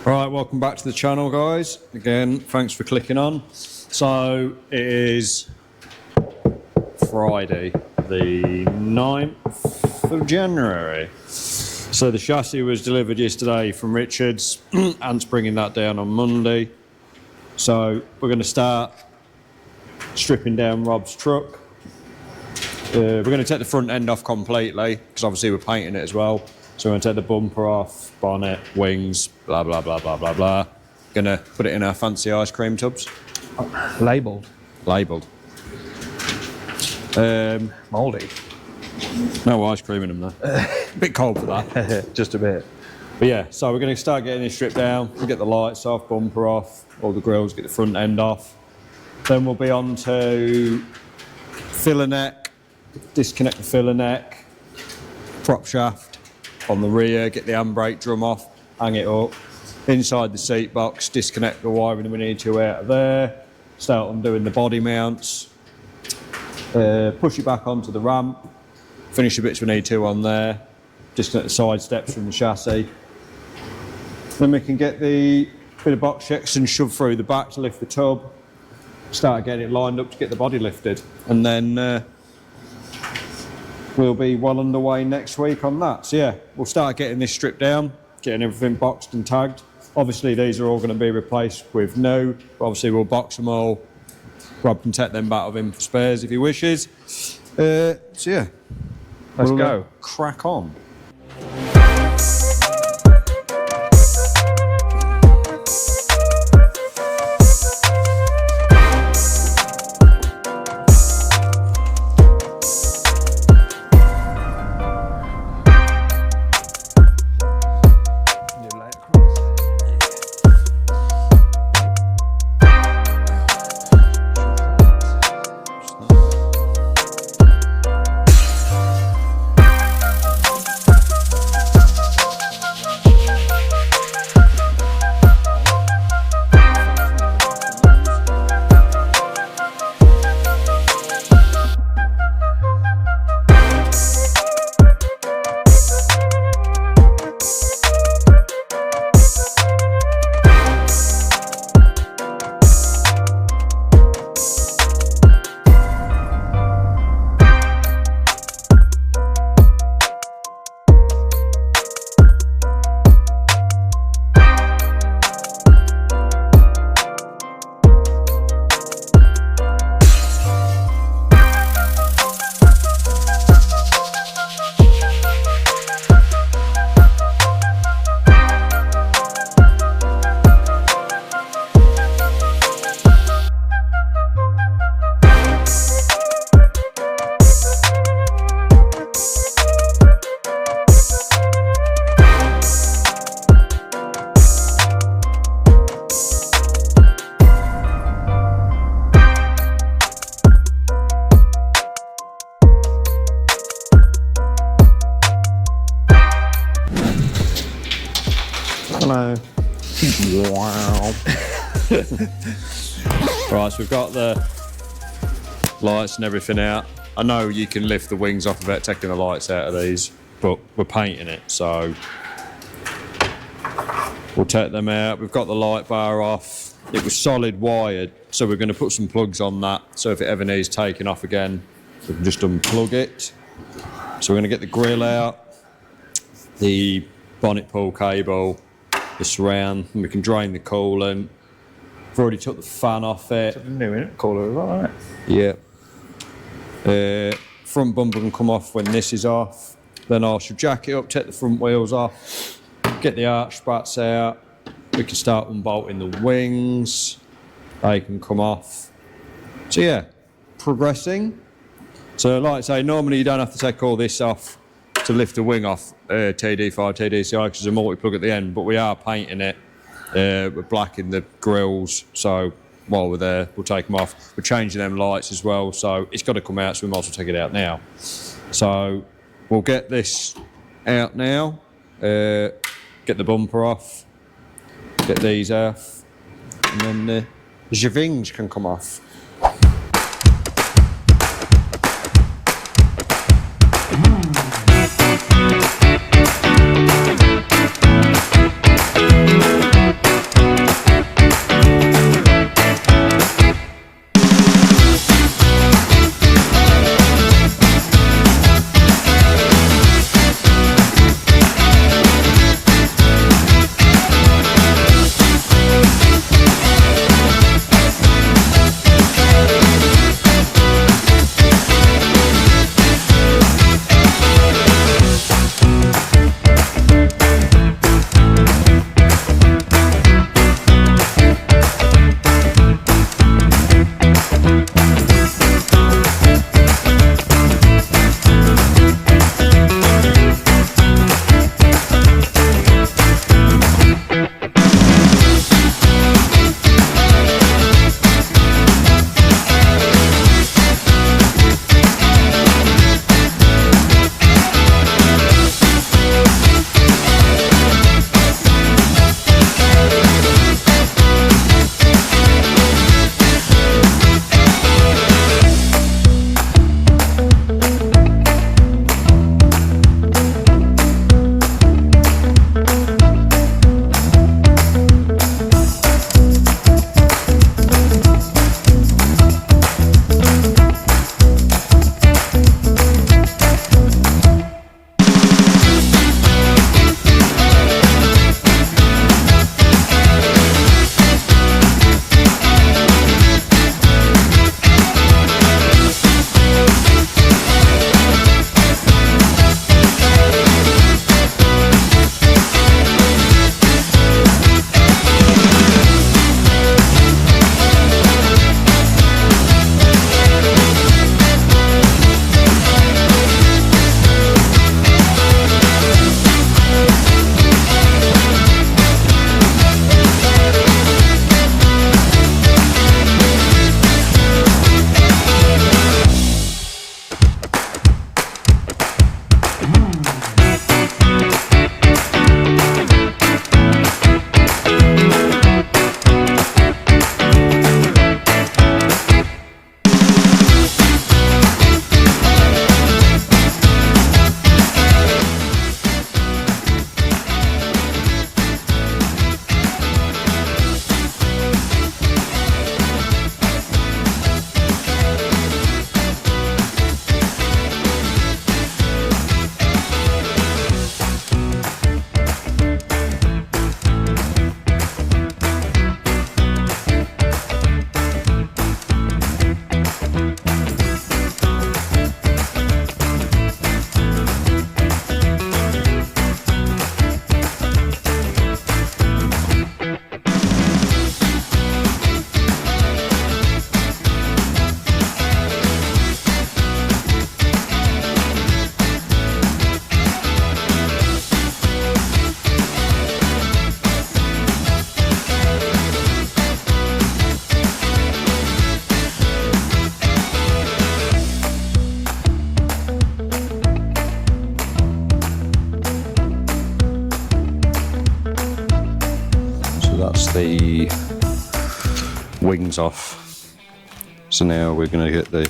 Right, welcome back to the channel, guys. Again, thanks for clicking on. So it is Friday, the 9th of January. So the chassis was delivered yesterday from Richards, and bringing that down on Monday. So we're going to start stripping down Rob's truck. We're going to take the front end off completely, because obviously we're painting it as well. So we're going to take the bumper off, bonnet, wings, blah, blah, blah, blah, blah, blah. Going to put it in our fancy ice cream tubs. Labelled. Labelled. Mouldy. No ice cream in them though. Bit cold for that. Just a bit. But yeah, so we're going to start getting this stripped down. We'll get the lights off, bumper off, all the grills, get the front end off. Then we'll be on to filler neck, disconnect the filler neck, prop shaft on the rear, get the handbrake drum off, hang it up. Inside the seat box, disconnect the wiring we need to out of there. Start on doing the body mounts. Push it back onto the ramp. Finish the bits we need to on there. Disconnect the side steps from the chassis. Then we can get the bit of box checks and shove through the back to lift the tub. Start getting it lined up to get the body lifted. And then we'll be well underway next week on that. So yeah, we'll start getting this stripped down, getting everything boxed and tagged. Obviously these are all going to be replaced with new. Obviously we'll box them all. Rob can take them back of him for spares if he wishes. So yeah, Let's go. Crack on. Hello. Wow. Right, so we've got the lights and everything out. I know you can lift the wings off without taking the lights out of these, but we're painting it, so we'll take them out. We've got the light bar off. It was solid wired, so we're going to put some plugs on that, so if it ever needs taking off again, we can just unplug it. So we're going to get the grill out, the bonnet pull cable, the surround, and we can drain the coolant. I've already took the fan off it. It's a new intercooler as well, isn't Yeah. Front bumper can come off when this is off. Then I should jack it up, take the front wheels off, get the arch spats out. We can start unbolting the wings. They can come off. So yeah, progressing. So like I say, normally you don't have to take all this off to lift the wing off TD5, TDCI, because there's a multi-plug at the end, but we are painting it. We're blacking the grills, so while we're there, we'll take them off. We're changing them lights as well, so it's got to come out, so we might as well take it out now. So we'll get this out now, get the bumper off, get these off, and then the Javings can come off. that's the wings off. So now we're going to get the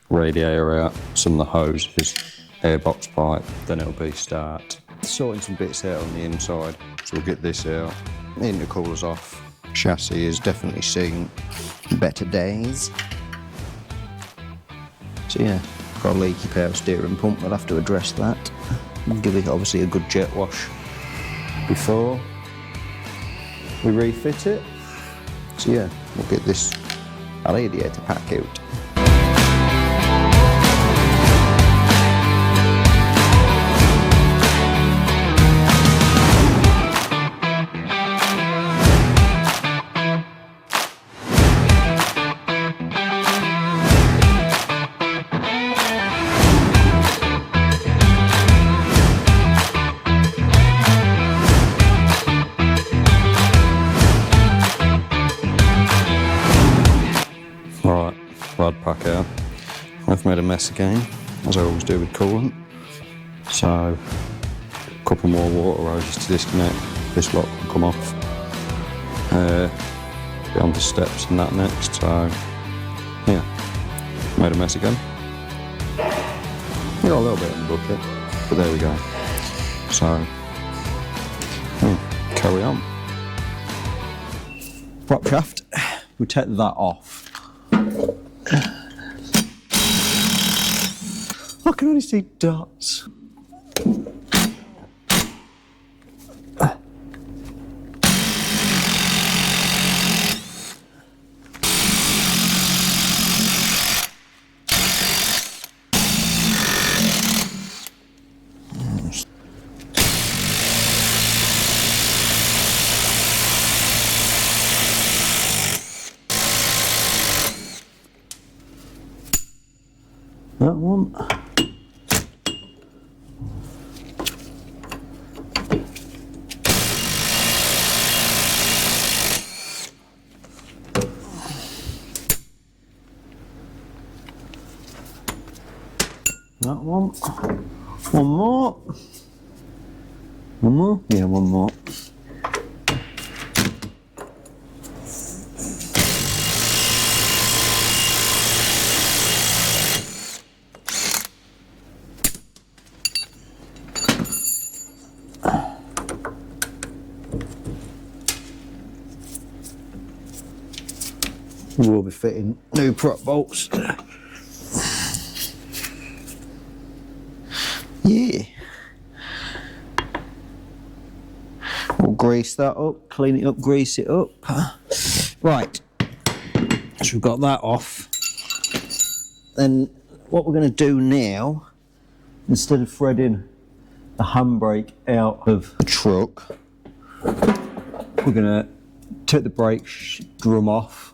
radiator out, some of the hoses, airbox pipe, then it'll be start. Sorting some bits out on the inside, so we'll get this out. Intercooler's off. Chassis has definitely seen better days. So yeah, got a leaky power steering pump, we'll have to address that. Give it obviously a good jet wash before we refit it. So yeah, we'll get this radiator pack out. Right, rod pack out. I've made a mess again, as I always do with coolant. So, a couple more water hoses to disconnect. This lot will come off. Be on the steps and that next, so yeah, made a mess again. Got a little bit in the bucket, but there we go. So, carry on. Prop shaft, we take that off. I can only see dots. That one. That one. One more. One more? Yeah, one more. We'll be fitting new prop bolts. Yeah. We'll grease that up, clean it up, grease it up. Right, so we've got that off. Then what we're going to do now, instead of threading the handbrake out of the truck, we're going to take the brake drum off.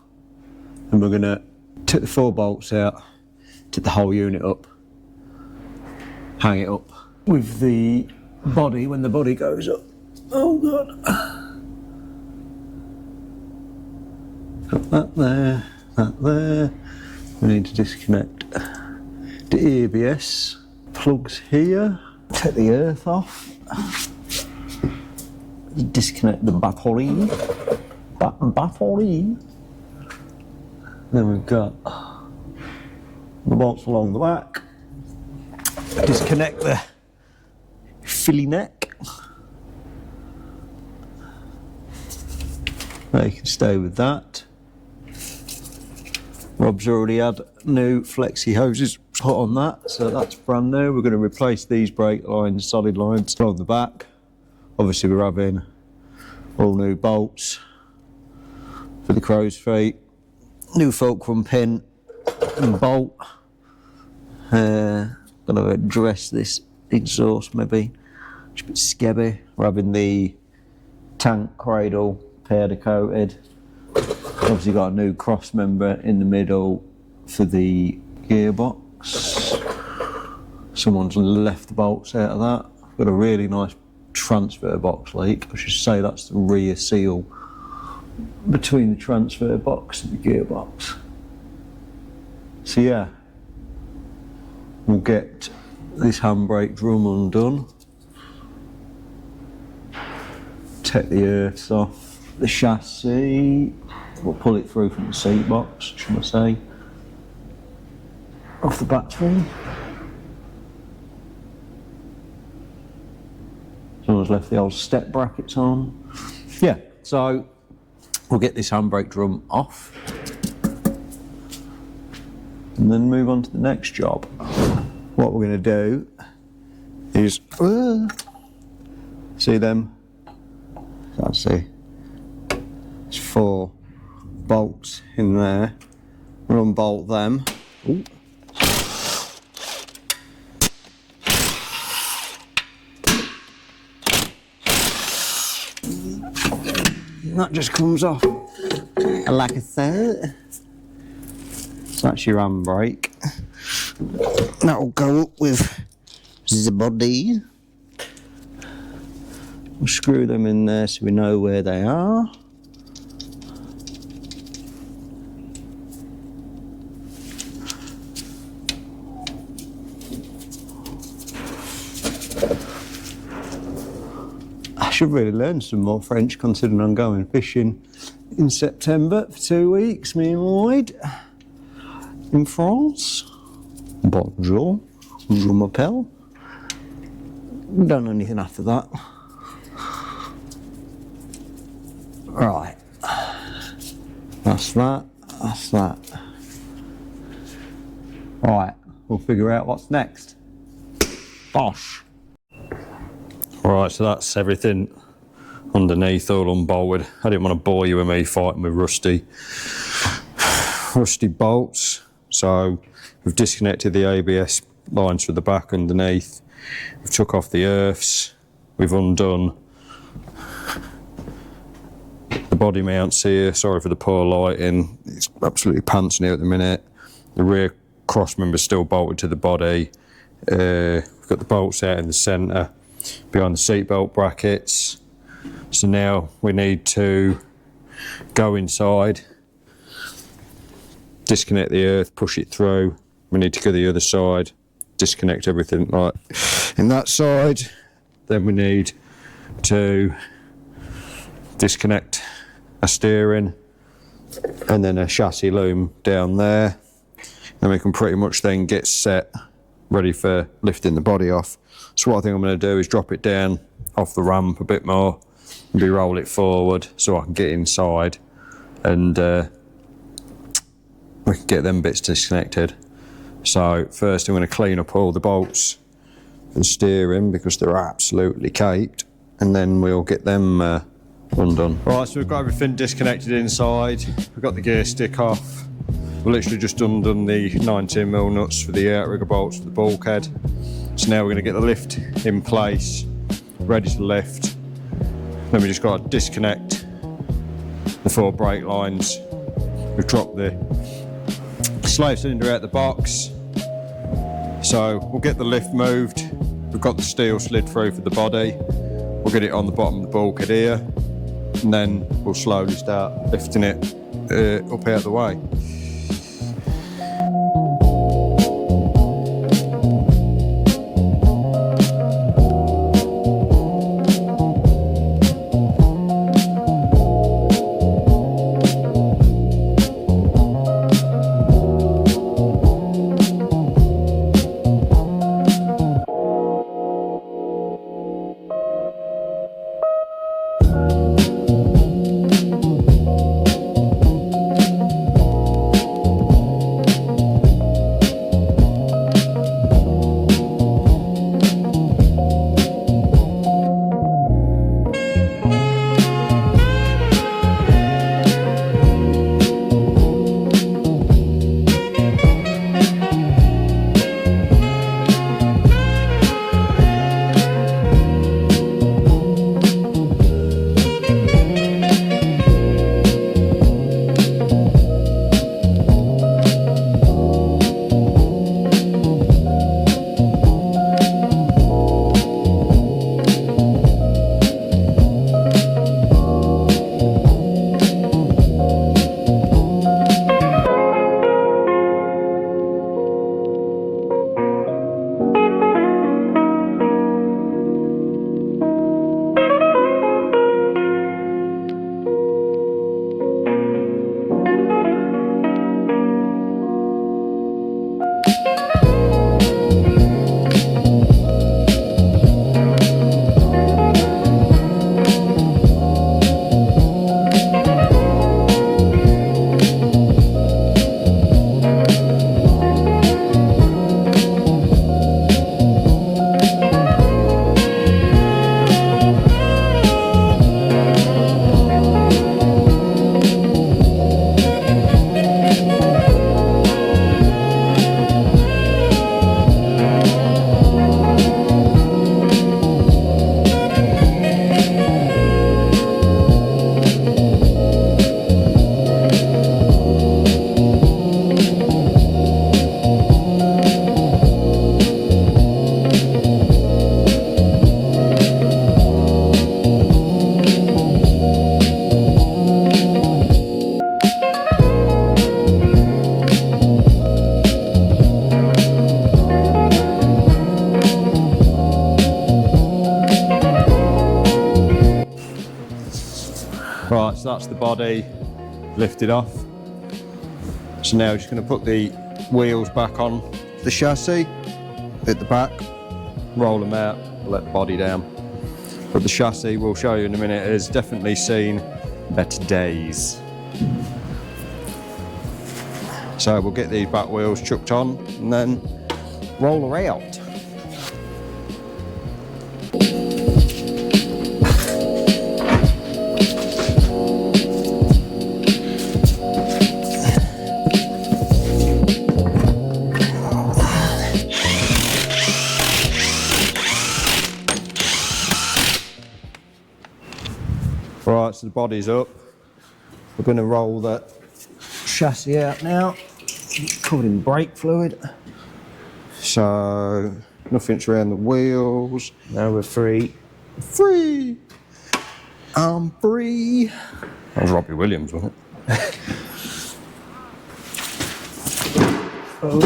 And we're going to take the 4 bolts out, take the whole unit up, hang it up with the body when the body goes up. Oh God. Got that there, that there. We need to disconnect the ABS plugs here. Take the earth off. Disconnect the battery. Battery. Then we've got the bolts along the back. Disconnect the filly neck. They can stay with that. Rob's already had new flexi hoses put on that, so that's brand new. We're going to replace these brake lines, solid lines along the back. Obviously we're having all new bolts for the crow's feet. New fulcrum pin and bolt. Gonna address this exhaust maybe. It's a bit scabby. We're having the tank cradle powder coated. Obviously got a new cross member in the middle for the gearbox. Someone's left the bolts out of that. Got a really nice transfer box leak. I should say that's the rear seal between the transfer box and the gearbox. So yeah, we'll get this handbrake drum undone, take the earths off, the chassis. We'll pull it through from the seat box, should I say. Off the battery. Someone's left the old step brackets on. Yeah, so we'll get this handbrake drum off and then move on to the next job. What we're going to do is see them. Can't see. There's 4 bolts in there. We'll unbolt them. Ooh. That just comes off like I said. So that's your handbrake. That'll go up with the body. We'll screw them in there so we know where they are. I should really learn some more French considering I'm going fishing in September for 2 weeks, me and Lloyd, in France. Bonjour, je m'appelle. Don't know anything after that. Right, that's that, that's that. Right, we'll figure out what's next. Bosh. Right, so that's everything underneath, all unbolted. I didn't want to bore you with me fighting with rusty bolts. So we've disconnected the ABS lines for the back underneath. We've took off the earths. We've undone the body mounts here. Sorry for the poor lighting. It's absolutely pantsing here at the minute. The rear cross member's still bolted to the body. We've got the bolts out in the centre behind the seatbelt brackets. So now we need to go inside, disconnect the earth, push it through. We need to go to the other side, disconnect everything like in that side. Then we need to disconnect a steering and then a chassis loom down there. Then we can pretty much then get set, ready for lifting the body off. So what I think I'm going to do is drop it down off the ramp a bit more, maybe roll it forward so I can get inside and we can get them bits disconnected. So first I'm going to clean up all the bolts and steering because they're absolutely caked, and then we'll get them undone. Right, so we've got everything disconnected inside. We've got the gear stick off. We've literally just undone the 19mm nuts for the outrigger bolts for the bulkhead. So now we're going to get the lift in place, ready to lift. Then we just got to disconnect the 4 brake lines. We've dropped the slave cylinder out the box. So we'll get the lift moved. We've got the steel slid through for the body. We'll get it on the bottom of the bulkhead here, and then we'll slowly start lifting it up out of the way. Right, so that's the body lifted off. So now we're just going to put the wheels back on the chassis at the back, roll them out, let the body down. But the chassis, we'll show you in a minute, has definitely seen better days. So we'll get these back wheels chucked on and then roll her out. Right, so the body's up. We're going to roll that chassis out now. It's covered in brake fluid. So nothing's around the wheels. Now we're free. Free! I'm free. That was Robbie Williams, wasn't it? Oh,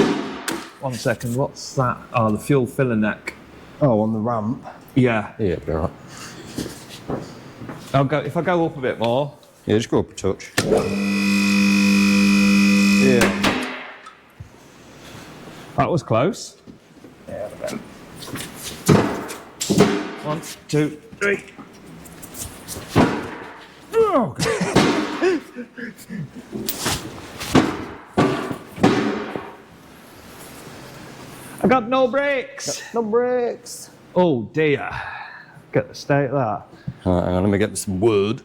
1 second, what's that? Oh, the fuel filler neck. Oh, on the ramp. Yeah. Yeah, it'll be alright. I'll go, if I go up a bit more. Yeah, just go up a touch. Yeah. That was close. Yeah, 1, 2, 3. Oh, I got no brakes. No brakes. Oh dear. Get the state of that. Alright, hang on, let me get some wood.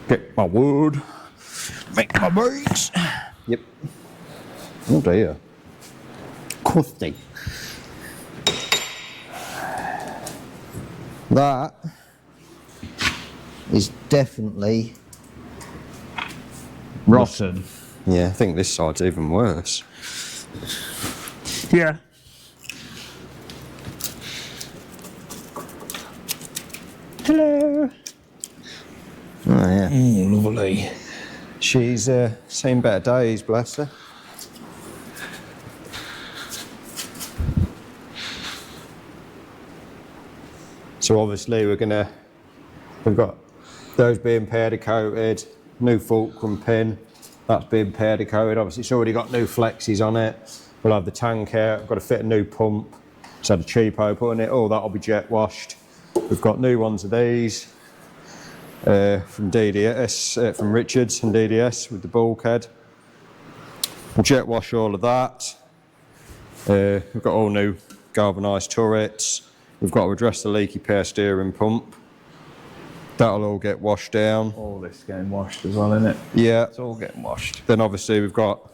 Get my wood. Make my brakes. Yep. Oh dear. Crusty. That is definitely Rotten. Yeah, I think this side's even worse. Yeah. Hello. Oh yeah. Lovely. She's seen better days, bless her. So obviously we've got those being powder coated, new fulcrum pin, that's being powder coated. Obviously it's already got new flexes on it. We'll have the tank out, I've got to fit a new pump. Just had a cheapo put in it, all that'll be jet washed. We've got new ones of these from DDS, from Richards and DDS with the bulkhead. We'll jet wash all of that. We've got all new galvanised turrets. We've got to address the leaky power steering pump. That'll all get washed down. All this getting washed as well, isn't it? Yeah. It's all getting washed. Then obviously we've got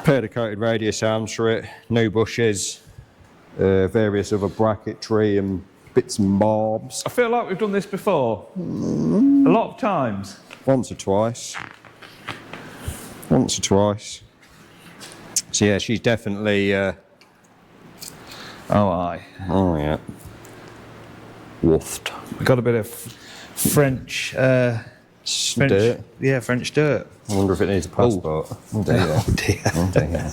powder coated radius arms for it, new bushes, various other bracketry and bits and bobs. I feel like we've done this before. A lot of times. Once or twice. Once or twice. So yeah, she's definitely, Oh, aye. oh yeah, woofed. We got a bit of French, French Dirt. Yeah, French dirt. I wonder if it needs a passport. Oh dear. Oh dear.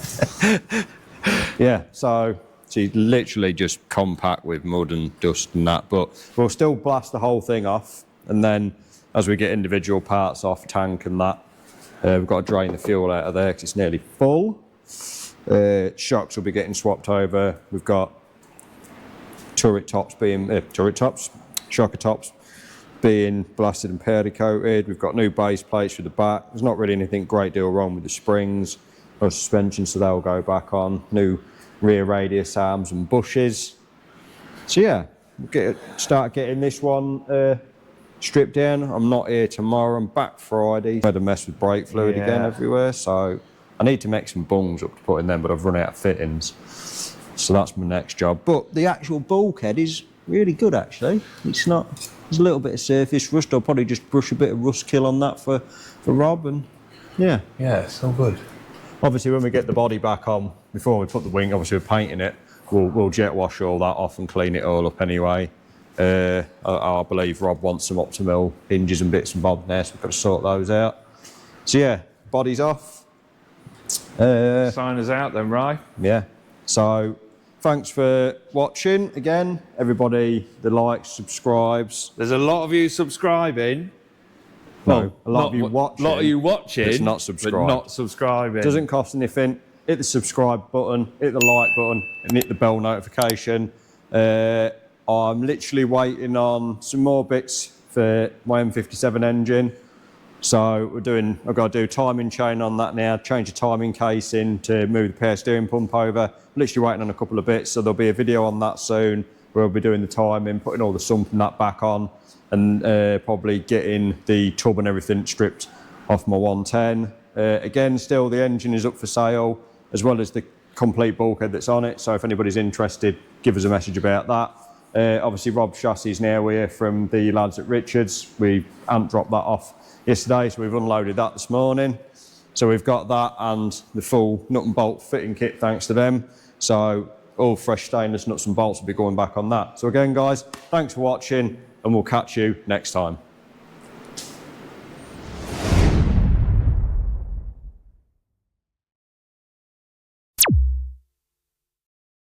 Yeah, so she's literally just compact with mud and dust and that, but we'll still blast the whole thing off, and then as we get individual parts off, tank and that, we've got to drain the fuel out of there because it's nearly full. Shocks will be getting swapped over. We've got shocker tops being blasted and powder coated. We've got new base plates for the back. There's not really anything great deal wrong with the springs or suspension, so they'll go back on. New rear radius arms and bushes. So yeah, we'll start getting this one stripped down. I'm not here tomorrow, I'm back Friday. I had a mess with brake fluid again everywhere, so I need to make some bungs up to put in them, but I've run out of fittings. So that's my next job. But the actual bulkhead is really good actually. It's not, there's a little bit of surface rust. I'll probably just brush a bit of rust kill on that for Rob, and yeah. Yeah, it's all good. Obviously when we get the body back on, before we put the wing, obviously we're painting it, we'll jet wash all that off and clean it all up anyway. I believe Rob wants some Optimal hinges and bits and bobs there, so we've got to sort those out. So yeah, body's off. Sign us out then, right? Yeah. So thanks for watching again. Everybody that likes, subscribes. There's a lot of you subscribing. No, a lot of you watching. A lot of you watching. It's not subscribed. But not subscribing. Doesn't cost anything. Hit the subscribe button, hit the like button, and hit the bell notification. I'm literally waiting on some more bits for my M57 engine. So I've got to do timing chain on that now, change the timing casing to move the power steering pump over. Literally waiting on a couple of bits, so there'll be a video on that soon where I'll be doing the timing, putting all the sump and that back on, and probably getting the tub and everything stripped off my 110. Again, still the engine is up for sale, as well as the complete bulkhead that's on it. So if anybody's interested, give us a message about that. Obviously Rob's chassis is now here from the lads at Richards. We hadn't dropped that off yesterday, so we've unloaded that this morning. So we've got that and the full nut and bolt fitting kit thanks to them. So all fresh stainless nuts and bolts will be going back on that. So again guys, thanks for watching and we'll catch you next time.